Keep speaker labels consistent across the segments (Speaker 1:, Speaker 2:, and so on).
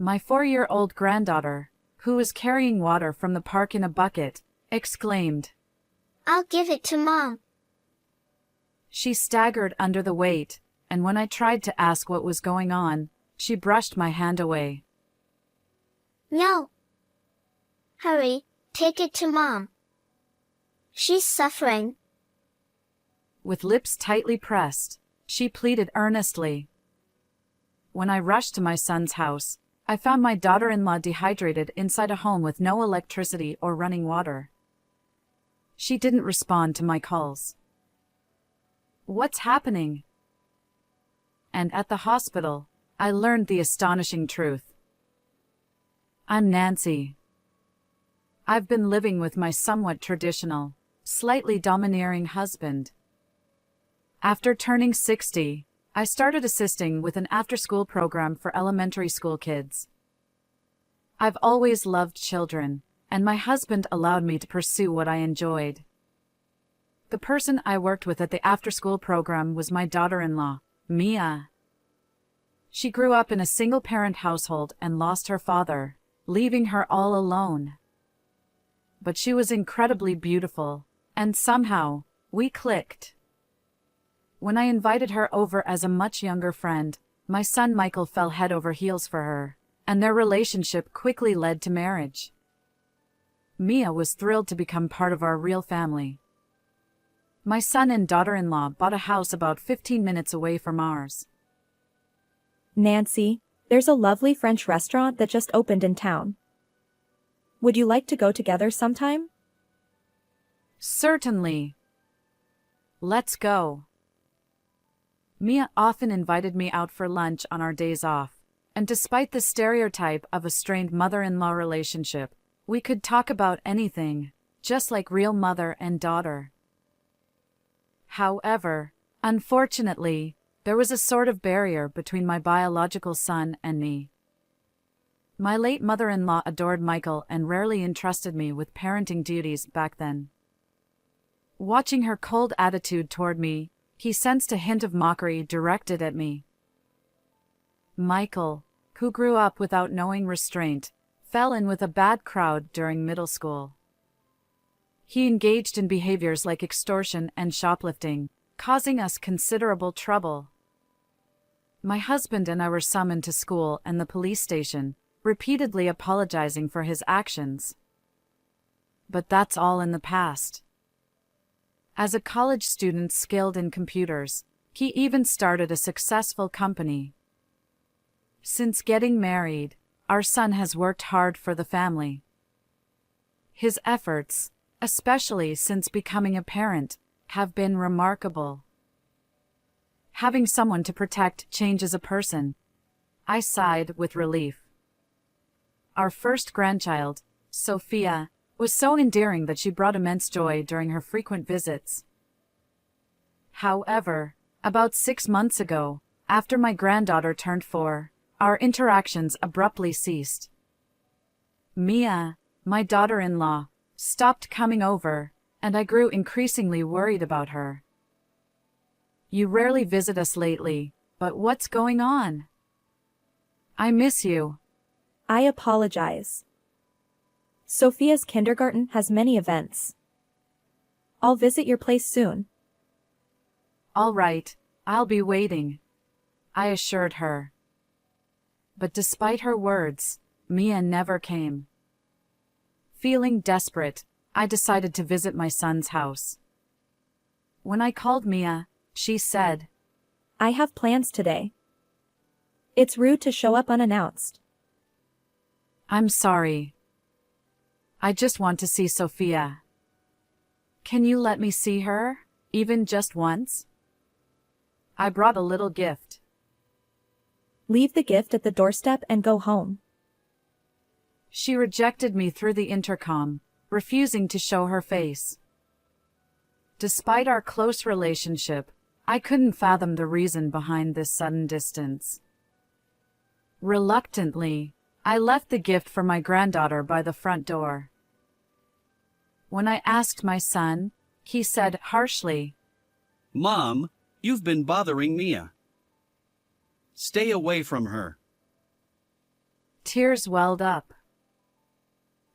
Speaker 1: My 4-year-old granddaughter, who was carrying water from the park in a bucket, exclaimed.
Speaker 2: I'll give it to Mom.
Speaker 1: She staggered under the weight, and when I tried to ask what was going on, she brushed my hand away.
Speaker 2: No. Hurry, take it to Mom. She's suffering.
Speaker 1: With lips tightly pressed, she pleaded earnestly. When I rushed to my son's house, I found my daughter-in-law dehydrated inside a home with no electricity or running water. She didn't respond to my calls. What's happening? And at the hospital, I learned the astonishing truth. I'm Nancy. I've been living with my somewhat traditional, slightly domineering husband. After turning 60, I started assisting with an after-school program for elementary school kids. I've always loved children, and my husband allowed me to pursue what I enjoyed. The person I worked with at the after-school program was my daughter-in-law, Mia. She grew up in a single-parent household and lost her father, leaving her all alone. But she was incredibly beautiful, and somehow, we clicked. When I invited her over as a much younger friend, my son Michael fell head over heels for her, and their relationship quickly led to marriage. Mia was thrilled to become part of our real family. My son and daughter-in-law bought a house about 15 minutes away from ours.
Speaker 3: Nancy, there's a lovely French restaurant that just opened in town. Would you like to go together sometime?
Speaker 1: Certainly. Let's go. Mia often invited me out for lunch on our days off, and despite the stereotype of a strained mother-in-law relationship, we could talk about anything, just like real mother and daughter. However, unfortunately, there was a sort of barrier between my biological son and me. My late mother-in-law adored Michael and rarely entrusted me with parenting duties back then. Watching her cold attitude toward me, he sensed a hint of mockery directed at me. Michael, who grew up without knowing restraint, fell in with a bad crowd during middle school. He engaged in behaviors like extortion and shoplifting, causing us considerable trouble. My husband and I were summoned to school and the police station, repeatedly apologizing for his actions. But that's all in the past. As a college student skilled in computers, he even started a successful company. Since getting married, our son has worked hard for the family. His efforts, especially since becoming a parent, have been remarkable. Having someone to protect changes a person. I sighed with relief. Our first grandchild, Sophia, was so endearing that she brought immense joy during her frequent visits. However, about 6 months ago, after my granddaughter turned 4, our interactions abruptly ceased. Mia, my daughter-in-law, stopped coming over, and I grew increasingly worried about her. You rarely visit us lately, but what's going on? I miss you.
Speaker 3: I apologize. Sophia's kindergarten has many events. I'll visit your place soon.
Speaker 1: All right, I'll be waiting, I assured her. But despite her words, Mia never came. Feeling desperate, I decided to visit my son's house. When I called Mia, she said,
Speaker 3: I have plans today. It's rude to show up unannounced.
Speaker 1: I'm sorry. I just want to see Sophia. Can you let me see her, even just once? I brought a little gift.
Speaker 3: Leave the gift at the doorstep and go home.
Speaker 1: She rejected me through the intercom, refusing to show her face. Despite our close relationship, I couldn't fathom the reason behind this sudden distance. Reluctantly, I left the gift for my granddaughter by the front door. When I asked my son, he said harshly,
Speaker 4: Mom, you've been bothering Mia. Stay away from her.
Speaker 1: Tears welled up.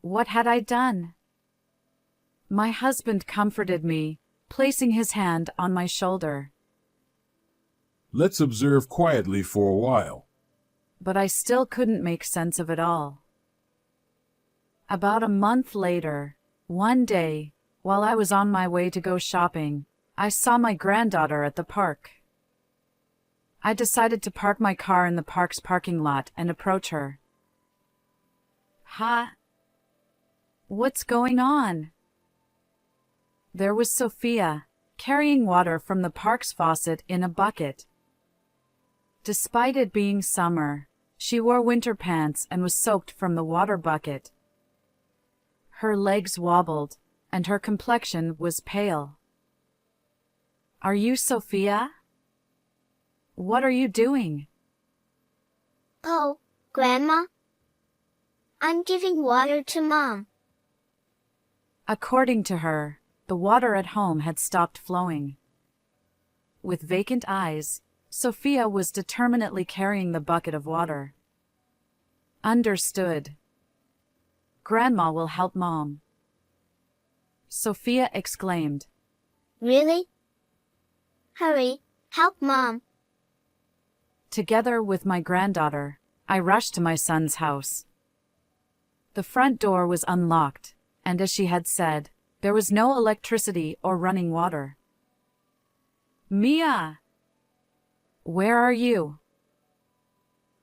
Speaker 1: What had I done? My husband comforted me, placing his hand on my shoulder.
Speaker 5: Let's observe quietly for a while.
Speaker 1: But I still couldn't make sense of it all. About a month later, one day, while I was on my way to go shopping, I saw my granddaughter at the park. I decided to park my car in the park's parking lot and approach her. "Ha? What's going on?" There was Sophia, carrying water from the park's faucet in a bucket. Despite it being summer, she wore winter pants and was soaked from the water bucket. Her legs wobbled, and her complexion was pale. "Are you Sophia? What are you doing?"
Speaker 2: Oh, Grandma? I'm giving water to Mom.
Speaker 1: According to her, the water at home had stopped flowing. With vacant eyes, Sophia was determinedly carrying the bucket of water. Understood. Grandma will help Mom. Sophia exclaimed.
Speaker 2: Really? Hurry, help Mom.
Speaker 1: Together with my granddaughter, I rushed to my son's house. The front door was unlocked, and as she had said, there was no electricity or running water. "Mia! Where are you?"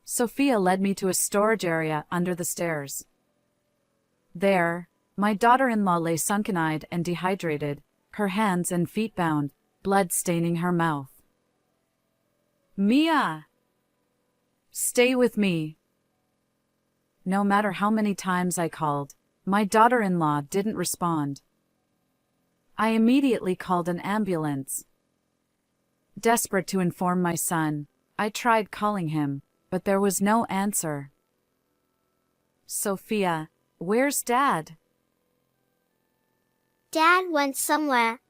Speaker 1: Sophia led me to a storage area under the stairs. There, my daughter-in-law lay sunken-eyed and dehydrated, her hands and feet bound, blood staining her mouth. "Mia! Stay with me." No matter how many times I called, my daughter-in-law didn't respond. I immediately called an ambulance. Desperate to inform my son, I tried calling him, but there was no answer. "Sophia, where's Dad?"
Speaker 2: Dad went somewhere.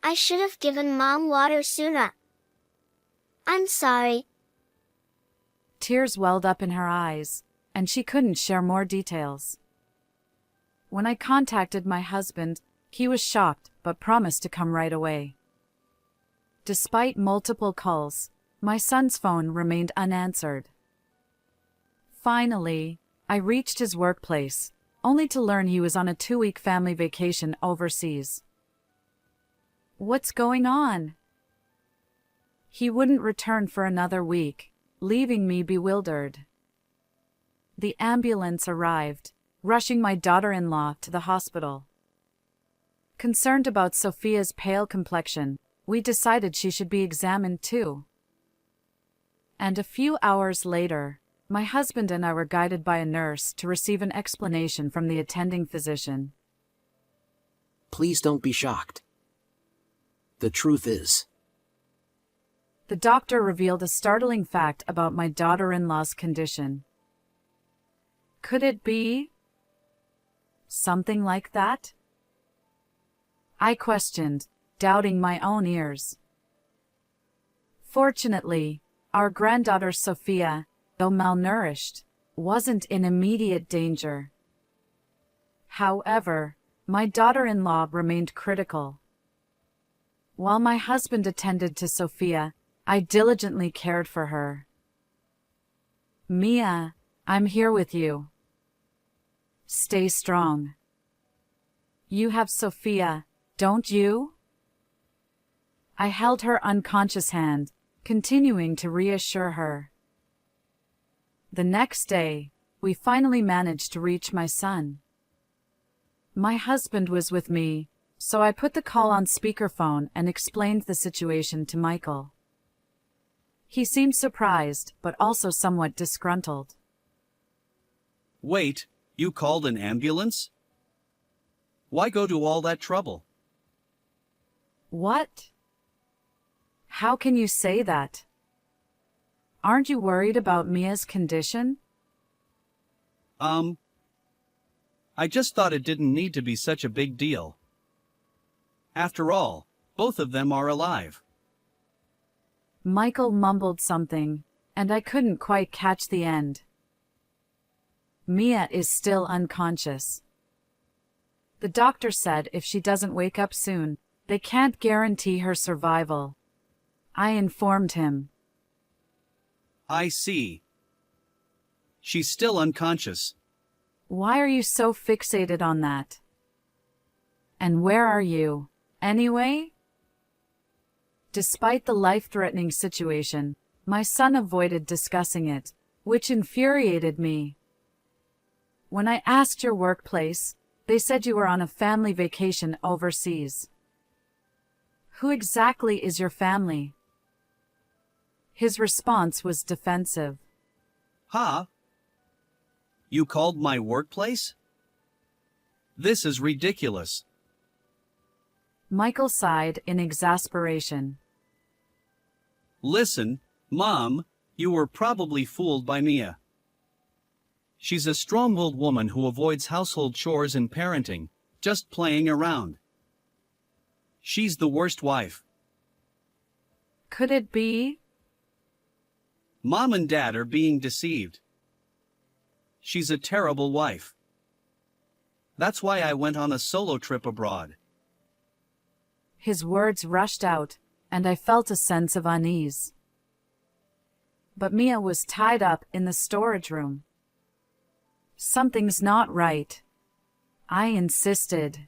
Speaker 2: I should have given Mom water sooner. I'm sorry.
Speaker 1: Tears welled up in her eyes, and she couldn't share more details. When I contacted my husband, he was shocked but promised to come right away. Despite multiple calls, my son's phone remained unanswered. Finally, I reached his workplace, only to learn he was on a 2-week family vacation overseas. "What's going on?" He wouldn't return for another week, leaving me bewildered. The ambulance arrived, rushing my daughter-in-law to the hospital. Concerned about Sophia's pale complexion, we decided she should be examined too. And a few hours later, my husband and I were guided by a nurse to receive an explanation from the attending physician.
Speaker 6: Please don't be shocked. The truth is,
Speaker 1: The doctor revealed a startling fact about my daughter-in-law's condition. Could it be something like that? I questioned, doubting my own ears. Fortunately, our granddaughter Sophia, though malnourished, wasn't in immediate danger. However, my daughter-in-law remained critical. While my husband attended to Sophia, I diligently cared for her. "Mia, I'm here with you. Stay strong. You have Sophia, don't you?" I held her unconscious hand, continuing to reassure her. The next day, we finally managed to reach my son. My husband was with me, so I put the call on speakerphone and explained the situation to Michael. He seemed surprised, but also somewhat disgruntled.
Speaker 4: Wait, you called an ambulance? Why go to all that trouble?
Speaker 1: What? How can you say that? Aren't you worried about Mia's condition?
Speaker 4: I just thought it didn't need to be such a big deal. After all, both of them are alive.
Speaker 1: Michael mumbled something, and I couldn't quite catch the end. Mia is still unconscious. The doctor said if she doesn't wake up soon, they can't guarantee her survival. I informed him.
Speaker 4: I see. She's still unconscious.
Speaker 1: Why are you so fixated on that? And where are you, anyway? Despite the life-threatening situation, my son avoided discussing it, which infuriated me. When I asked your workplace, they said you were on a family vacation overseas. Who exactly is your family? His response was defensive.
Speaker 4: Huh? You called my workplace? This is ridiculous.
Speaker 1: Michael sighed in exasperation.
Speaker 4: Listen, Mom, you were probably fooled by Mia. She's a strong-willed woman who avoids household chores and parenting, just playing around. She's the worst wife.
Speaker 1: Could it be?
Speaker 4: Mom and Dad are being deceived. She's a terrible wife. That's why I went on a solo trip abroad.
Speaker 1: His words rushed out, and I felt a sense of unease. But Mia was tied up in the storage room. Something's not right. I insisted.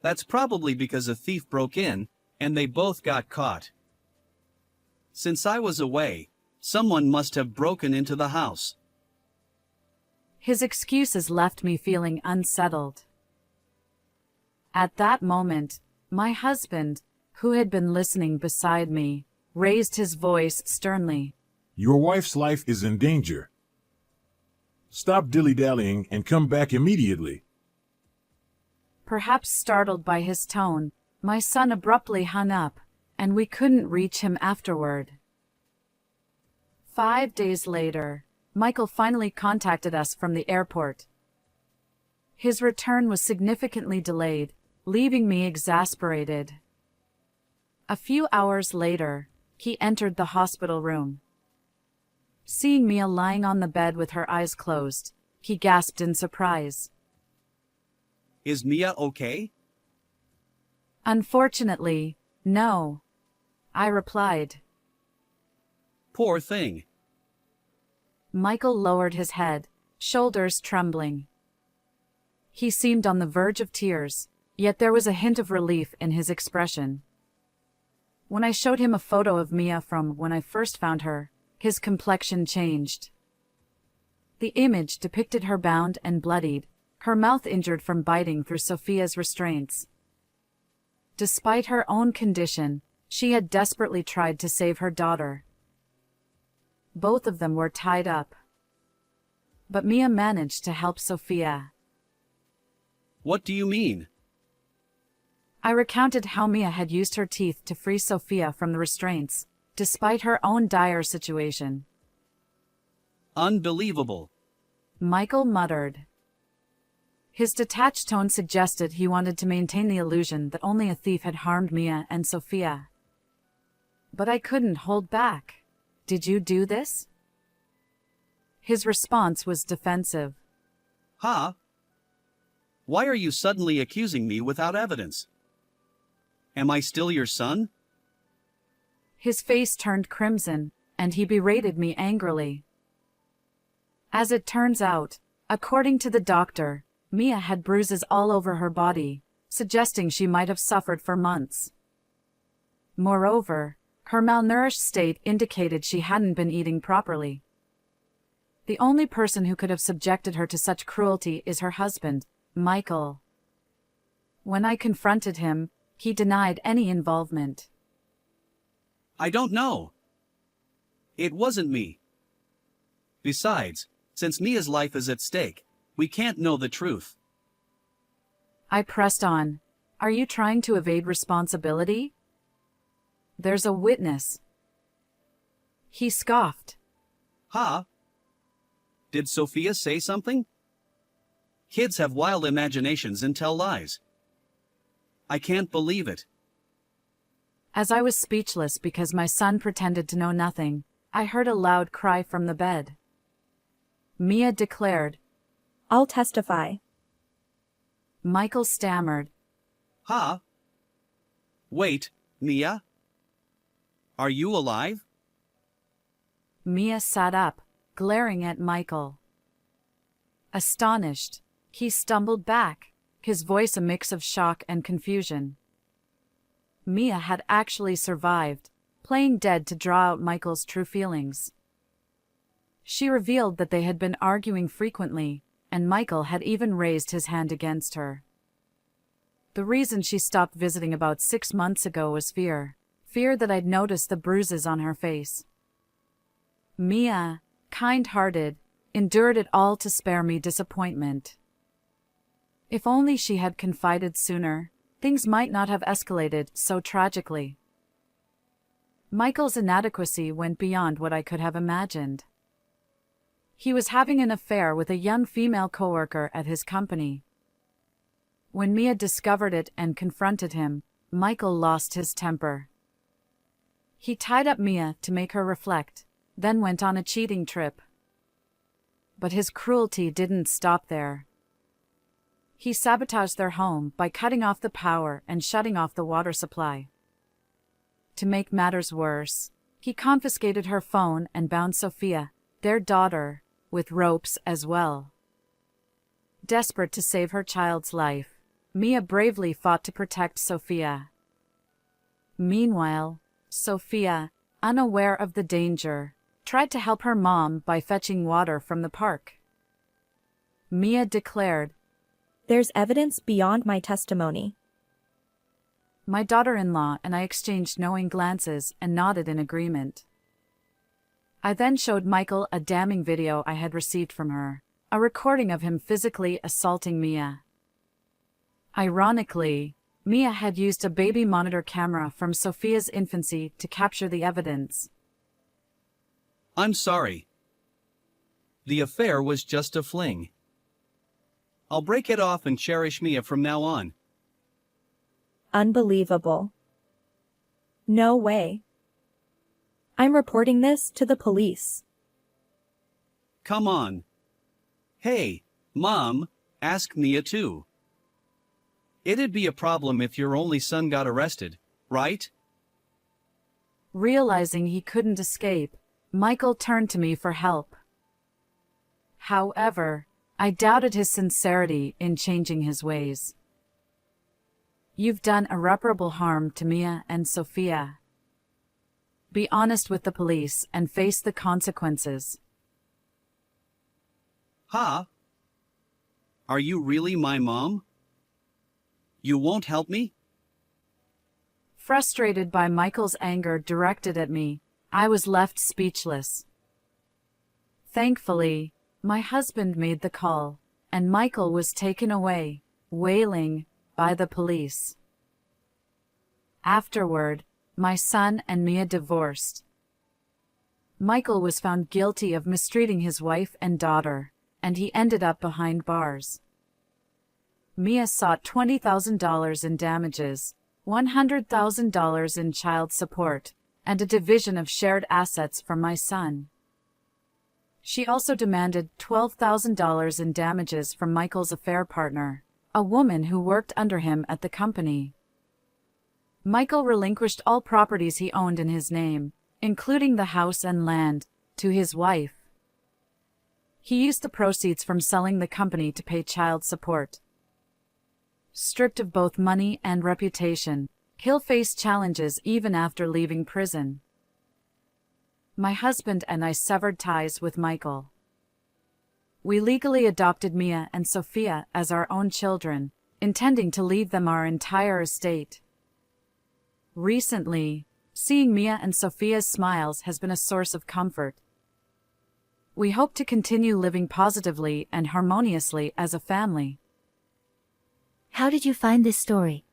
Speaker 4: That's probably because a thief broke in, and they both got caught. Since I was away, someone must have broken into the house.
Speaker 1: His excuses left me feeling unsettled. At that moment, my husband, who had been listening beside me, raised his voice sternly.
Speaker 5: Your wife's life is in danger. Stop dilly-dallying and come back immediately.
Speaker 1: Perhaps startled by his tone, my son abruptly hung up, and we couldn't reach him afterward. 5 days later, Michael finally contacted us from the airport. His return was significantly delayed, leaving me exasperated. A few hours later, he entered the hospital room. Seeing Mia lying on the bed with her eyes closed, he gasped in surprise.
Speaker 4: Is Mia okay?
Speaker 1: Unfortunately, no, I replied.
Speaker 4: Poor thing.
Speaker 1: Michael lowered his head, shoulders trembling. He seemed on the verge of tears, yet there was a hint of relief in his expression. When I showed him a photo of Mia from when I first found her, his complexion changed. The image depicted her bound and bloodied, her mouth injured from biting through Sophia's restraints. Despite her own condition, she had desperately tried to save her daughter. Both of them were tied up. But Mia managed to help Sophia.
Speaker 4: What do you mean?
Speaker 1: I recounted how Mia had used her teeth to free Sophia from the restraints, despite her own dire situation.
Speaker 4: Unbelievable.
Speaker 1: Michael muttered. His detached tone suggested he wanted to maintain the illusion that only a thief had harmed Mia and Sophia. But I couldn't hold back. Did you do this? His response was defensive.
Speaker 4: Huh? Why are you suddenly accusing me without evidence? Am I still your son?
Speaker 1: His face turned crimson, and he berated me angrily. As it turns out, according to the doctor, Mia had bruises all over her body, suggesting she might have suffered for months. Moreover, her malnourished state indicated she hadn't been eating properly. The only person who could have subjected her to such cruelty is her husband, Michael. When I confronted him, he denied any involvement.
Speaker 4: I don't know. It wasn't me. Besides, since Mia's life is at stake, we can't know the truth.
Speaker 1: I pressed on. Are you trying to evade responsibility? There's a witness. He scoffed.
Speaker 4: Huh? Did Sophia say something? Kids have wild imaginations and tell lies. I can't believe it.
Speaker 1: As I was speechless because my son pretended to know nothing, I heard a loud cry from the bed. Mia declared.
Speaker 3: I'll testify.
Speaker 1: Michael stammered.
Speaker 4: Huh? Wait, Mia? Are you alive?
Speaker 1: Mia sat up, glaring at Michael. Astonished, he stumbled back, his voice a mix of shock and confusion. Mia had actually survived, playing dead to draw out Michael's true feelings. She revealed that they had been arguing frequently, and Michael had even raised his hand against her. The reason she stopped visiting about 6 months ago was fear that I'd noticed the bruises on her face. Mia, kind-hearted, endured it all to spare me disappointment. If only she had confided sooner, things might not have escalated so tragically. Michael's inadequacy went beyond what I could have imagined. He was having an affair with a young female coworker at his company. When Mia discovered it and confronted him, Michael lost his temper. He tied up Mia to make her reflect, then went on a cheating trip. But his cruelty didn't stop there. He sabotaged their home by cutting off the power and shutting off the water supply. To make matters worse, he confiscated her phone and bound Sophia, their daughter, with ropes as well. Desperate to save her child's life, Mia bravely fought to protect Sophia. Meanwhile, Sophia, unaware of the danger, tried to help her mom by fetching water from the park. Mia declared,
Speaker 3: There's evidence beyond my testimony.
Speaker 1: My daughter-in-law and I exchanged knowing glances and nodded in agreement. I then showed Michael a damning video I had received from her, a recording of him physically assaulting Mia. Ironically, Mia had used a baby monitor camera from Sophia's infancy to capture the evidence.
Speaker 4: I'm sorry. The affair was just a fling. I'll break it off and cherish Mia from now on.
Speaker 3: Unbelievable. No way. I'm reporting this to the police.
Speaker 4: Come on. Hey, Mom, ask Mia too. It'd be a problem if your only son got arrested, right?
Speaker 1: Realizing he couldn't escape, Michael turned to me for help. However, I doubted his sincerity in changing his ways. You've done irreparable harm to Mia and Sophia. Be honest with the police and face the consequences.
Speaker 4: Huh? Are you really my mom? You won't help me?
Speaker 1: Frustrated by Michael's anger directed at me, I was left speechless. Thankfully, my husband made the call, and Michael was taken away, wailing, by the police. Afterward, my son and Mia divorced. Michael was found guilty of mistreating his wife and daughter, and he ended up behind bars. Mia sought $20,000 in damages, $100,000 in child support, and a division of shared assets from my son. She also demanded $12,000 in damages from Michael's affair partner, a woman who worked under him at the company. Michael relinquished all properties he owned in his name, including the house and land, to his wife. He used the proceeds from selling the company to pay child support. Stripped of both money and reputation, he'll face challenges even after leaving prison. My husband and I severed ties with Michael. We legally adopted Mia and Sophia as our own children, intending to leave them our entire estate. Recently, seeing Mia and Sophia's smiles has been a source of comfort. We hope to continue living positively and harmoniously as a family.
Speaker 7: How did you find this story?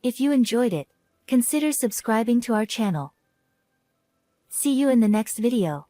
Speaker 7: If you enjoyed it, consider subscribing to our channel. See you in the next video.